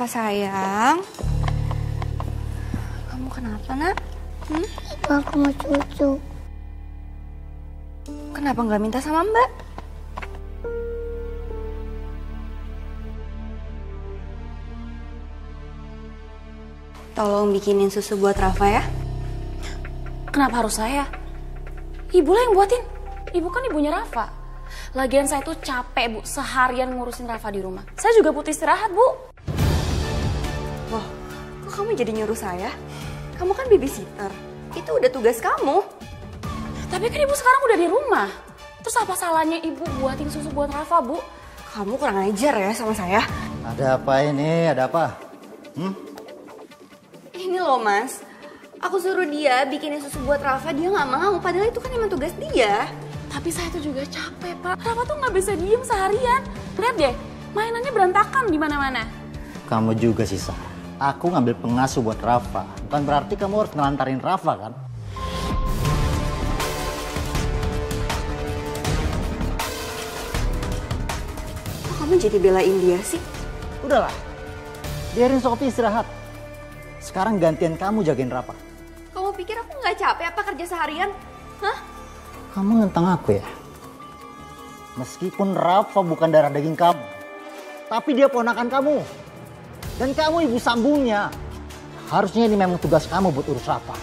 Rafa sayang. Kamu kenapa nak? Aku mau cucu. Kenapa nggak minta sama Mbak? Tolong bikinin susu buat Rafa ya. Kenapa harus saya? Ibu lah yang buatin. Ibu kan ibunya Rafa. Lagian saya tuh capek Bu, seharian ngurusin Rafa di rumah. Saya juga butuh istirahat Bu. Loh, kok kamu jadi nyuruh saya? Kamu kan babysitter. Itu udah tugas kamu. Tapi kan ibu sekarang udah di rumah. Terus apa salahnya ibu buatin susu buat Rafa Bu? Kamu kurang ajar ya sama saya. Ada apa ini? Ada apa? Ini loh mas, aku suruh dia bikinin susu buat Rafa, dia nggak mau. Padahal itu kan emang tugas dia. Tapi saya tuh juga capek Pak. Rafa tuh nggak bisa diem seharian. Lihat deh, mainannya berantakan di mana-mana. Kamu juga sih, Sah. Aku ngambil pengasuh buat Rafa. Bukan berarti kamu harus ngelantarin Rafa kan? Kok kamu jadi belain dia sih? Udahlah, biarin Sophie istirahat. Sekarang gantian kamu jagain Rafa. Kamu pikir aku nggak capek apa kerja seharian? Hah? Kamu ngentang aku ya? Meskipun Rafa bukan darah daging kamu, tapi dia ponakan kamu. Dan kamu ibu sambungnya. Harusnya ini memang tugas kamu buat urus Rafa.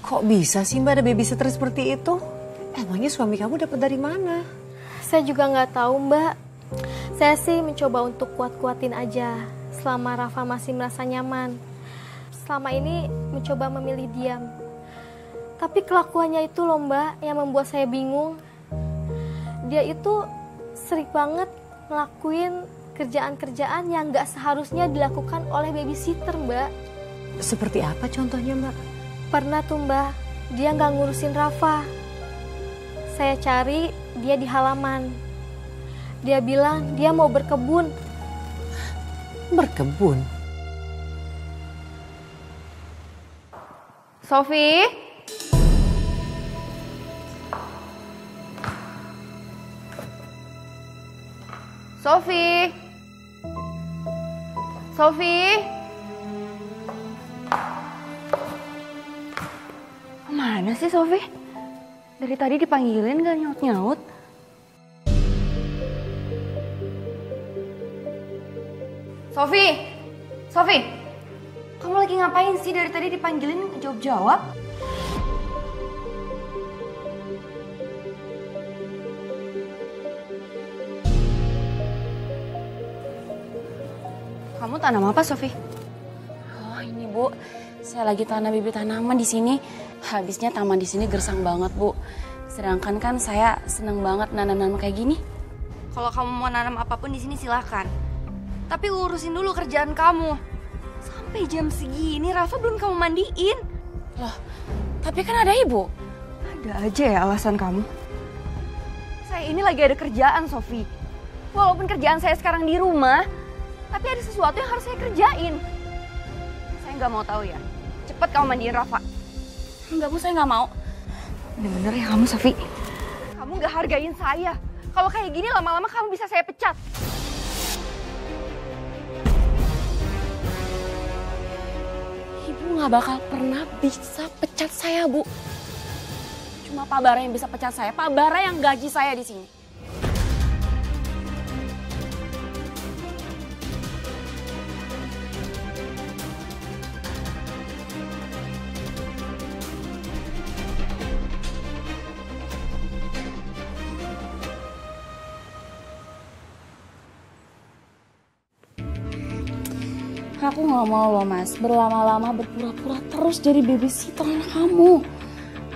Kok bisa sih Mbak ada babysitter seperti itu? Emangnya suami kamu dapat dari mana? Saya juga nggak tahu Mbak. Saya sih mencoba untuk kuat-kuatin aja selama Rafa masih merasa nyaman. Selama ini mencoba memilih diam. Tapi kelakuannya itu loh Mbak yang membuat saya bingung. Dia itu sering banget ngelakuin kerjaan-kerjaan yang nggak seharusnya dilakukan oleh babysitter Mbak. Seperti apa contohnya Mbak? Pernah tuh Mbak, dia nggak ngurusin Rafa. Saya cari dia di halaman. Dia bilang dia mau berkebun. Berkebun? Sofi? Sofi? Sofi? Mana sih Sofi? Dari tadi dipanggilin gak nyaut-nyaut. Sofi? Sofi? Kamu lagi ngapain sih? Dari tadi dipanggilin jawab-jawab. Kamu tanam apa, Sofi? Oh ini Bu, saya lagi tanam bibit tanaman di sini. Habisnya taman di sini gersang banget Bu. Sedangkan kan saya seneng banget nanam-nanam kayak gini. Kalau kamu mau nanam apapun di sini silahkan. Tapi urusin dulu kerjaan kamu. Sampai jam segini Rafa belum kamu mandiin. Loh, tapi kan ada Ibu. Ada aja ya alasan kamu. Saya ini lagi ada kerjaan, Sofi. Walaupun kerjaan saya sekarang di rumah, tapi ada sesuatu yang harus saya kerjain. Saya nggak mau tahu ya. Cepet kamu mandiin Rafa. Enggak Bu, saya nggak mau. Bener-bener ya kamu, Sofi. Kamu nggak hargain saya. Kalau kayak gini lama-lama kamu bisa saya pecat. Ibu nggak bakal pernah bisa pecat saya Bu. Cuma Pak Bara yang bisa pecat saya. Pak Bara yang gaji saya di sini. Aku nggak mau loh Mas, berlama-lama berpura-pura terus jadi babysitter anak kamu.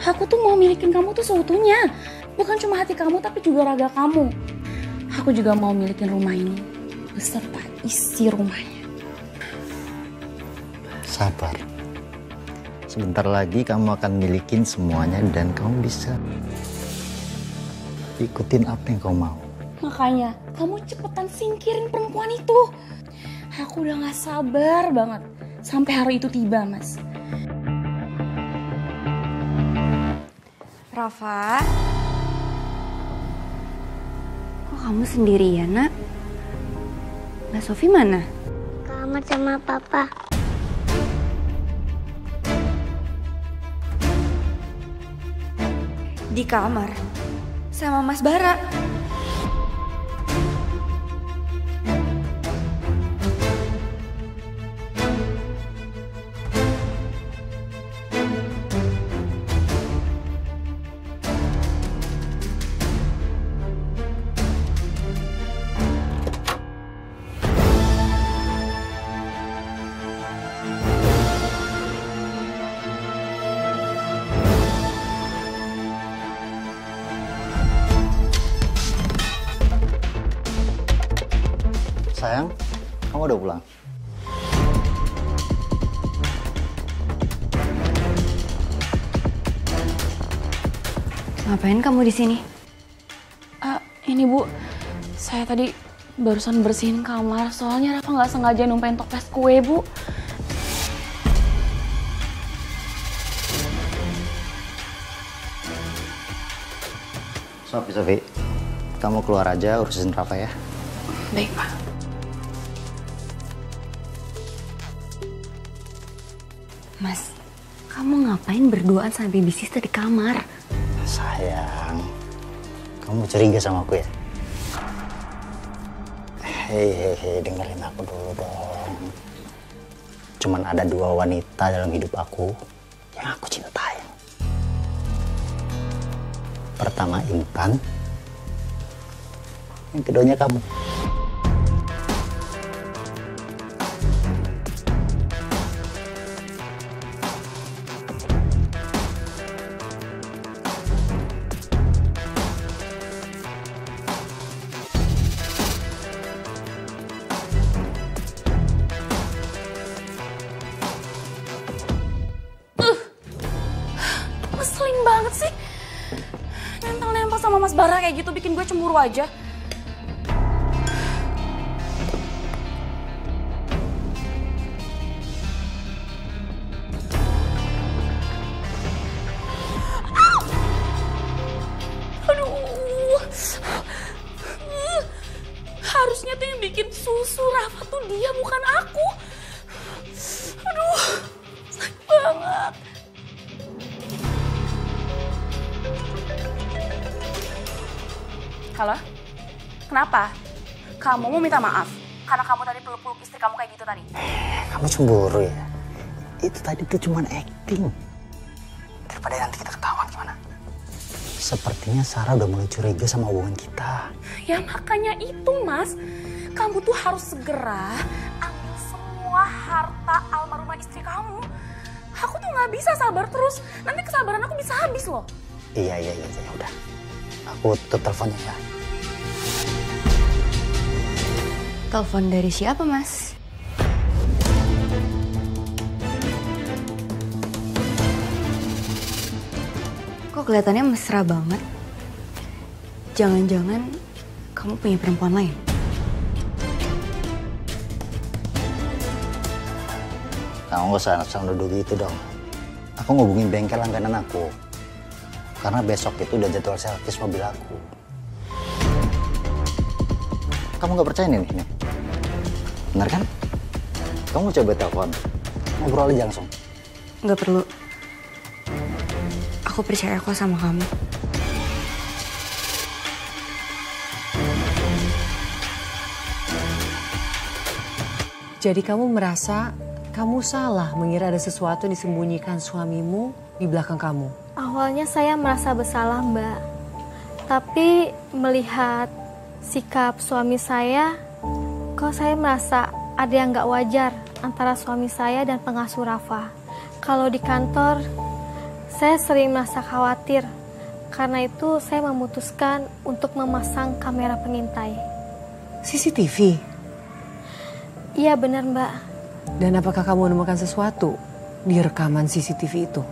Aku tuh mau milikin kamu tuh seutuhnya. Bukan cuma hati kamu tapi juga raga kamu. Aku juga mau milikin rumah ini beserta isi rumahnya. Sabar. Sebentar lagi kamu akan milikin semuanya dan kamu bisa ikutin apa yang kamu mau. Makanya kamu cepetan singkirin perempuan itu. Aku udah gak sabar banget sampai hari itu tiba, Mas. Rafa, kamu sendirian, Nak? Mbak Sofi mana? Kamar sama papa. Di kamar sama Mas Bara. Sayang, kamu udah pulang? Ngapain kamu di sini? Ini Bu, saya tadi barusan bersihin kamar, soalnya Rafa nggak sengaja numpain toples kue, Bu. Sofi, kamu keluar aja urusin Rafa ya. Baik, Pak. Mas, kamu ngapain berduaan sama babysitter di kamar? Sayang, kamu curiga sama aku ya? Hei, dengerin aku dulu dong. Cuman ada 2 wanita dalam hidup aku yang aku cintai. Pertama Intan, yang keduanya kamu. Ngeselin banget sih. Nempel-nempel sama Mas Bara kayak gitu bikin gue cemburu aja. Aduh. Harusnya tuh yang bikin susu Rafa tuh dia, bukan aku. Aduh, sakit banget. Halo? Kenapa? Kamu mau minta maaf? Karena kamu tadi peluk-peluk istri kamu kayak gitu tadi? Kamu cemburu ya? Itu tadi tuh cuman acting. Daripada nanti kita ketahuan gimana? Sepertinya Sarah udah mulai curiga sama hubungan kita. Ya makanya itu, Mas. Kamu tuh harus segera ambil semua harta almarhumah istri kamu. Aku tuh nggak bisa sabar terus. Nanti kesabaran aku bisa habis loh. Iya, udah. Aku tutup teleponnya ya. Telepon dari siapa, Mas? Kok kelihatannya mesra banget? Jangan-jangan kamu punya perempuan lain? Kamu gak usah nuduh gitu dong. Aku ngubungin bengkel langganan aku. Karena besok itu udah jadwal servis mobil aku. Kamu gak percaya nih? Benar kan? Kamu coba telepon. Ngobrol aja langsung. Nggak perlu. Aku percaya kok sama kamu. Jadi kamu merasa kamu salah mengira ada sesuatu yang disembunyikan suamimu di belakang kamu? Awalnya saya merasa bersalah, Mbak. Tapi melihat sikap suami saya, kok saya merasa ada yang nggak wajar antara suami saya dan pengasuh Rafa. Kalau di kantor, saya sering merasa khawatir. Karena itu saya memutuskan untuk memasang kamera pengintai. CCTV? Iya benar, Mbak. Dan apakah kamu menemukan sesuatu di rekaman CCTV itu?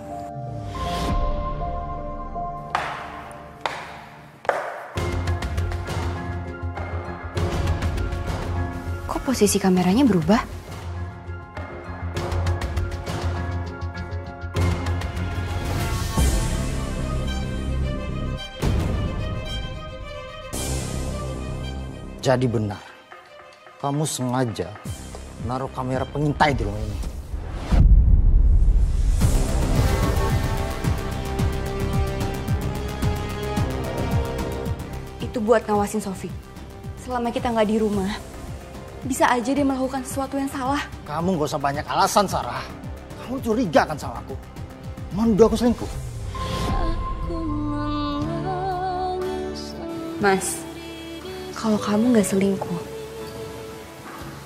Kok posisi kameranya berubah? Jadi benar, kamu sengaja naruh kamera pengintai di rumah ini. Itu buat ngawasin Sofi. Selama kita nggak di rumah, bisa aja dia melakukan sesuatu yang salah. Kamu gak usah banyak alasan, Sarah. Kamu curiga kan sama aku? Menuduh aku selingkuh? Mas, kalau kamu nggak selingkuh,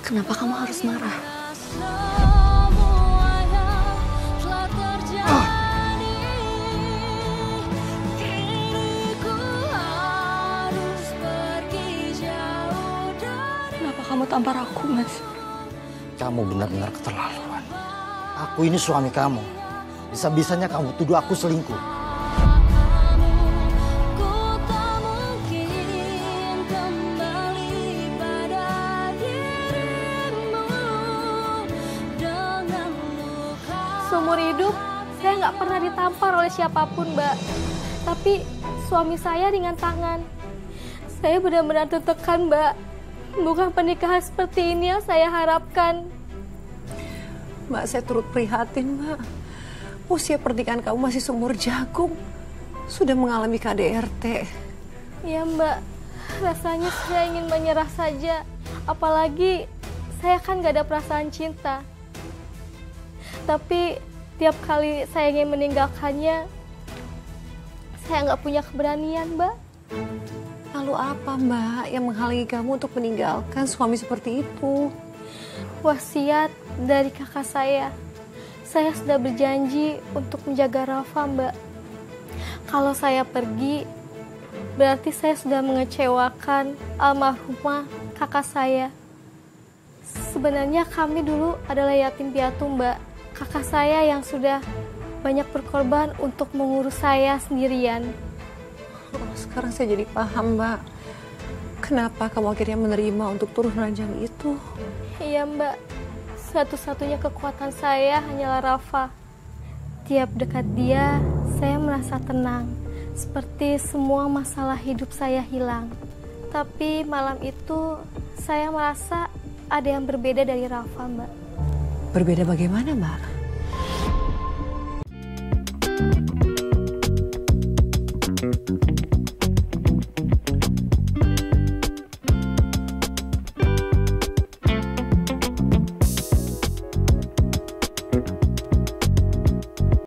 kenapa kamu harus marah? Kenapa kamu tampar aku, Mas? Kamu benar-benar keterlaluan. Aku ini suami kamu. Bisa-bisanya kamu tuduh aku selingkuh. Seumur hidup, saya nggak pernah ditampar oleh siapapun, Mbak. Tapi suami saya ringan tangan. Saya benar-benar tertekan, Mbak. Bukan pernikahan seperti ini yang saya harapkan. Mbak, saya turut prihatin, Mbak. Usia pernikahan kamu masih seumur jagung. Sudah mengalami KDRT. Ya, Mbak. Rasanya saya ingin menyerah saja. Apalagi saya kan nggak ada perasaan cinta. Tapi tiap kali saya ingin meninggalkannya, saya nggak punya keberanian, Mbak. Lalu apa, Mbak, yang menghalangi kamu untuk meninggalkan suami seperti itu? Wasiat dari kakak saya. Saya sudah berjanji untuk menjaga Rafa, Mbak. Kalau saya pergi, berarti saya sudah mengecewakan almarhumah kakak saya. Sebenarnya kami dulu adalah yatim piatu, Mbak. Kakak saya yang sudah banyak berkorban untuk mengurus saya sendirian. Oh, sekarang saya jadi paham, Mbak. Kenapa kamu akhirnya menerima untuk turun ranjang itu? Iya, Mbak. Satu-satunya kekuatan saya hanyalah Rafa. Tiap dekat dia, saya merasa tenang. Seperti semua masalah hidup saya hilang. Tapi malam itu, saya merasa ada yang berbeda dari Rafa, Mbak. Berbeda bagaimana, Mbak?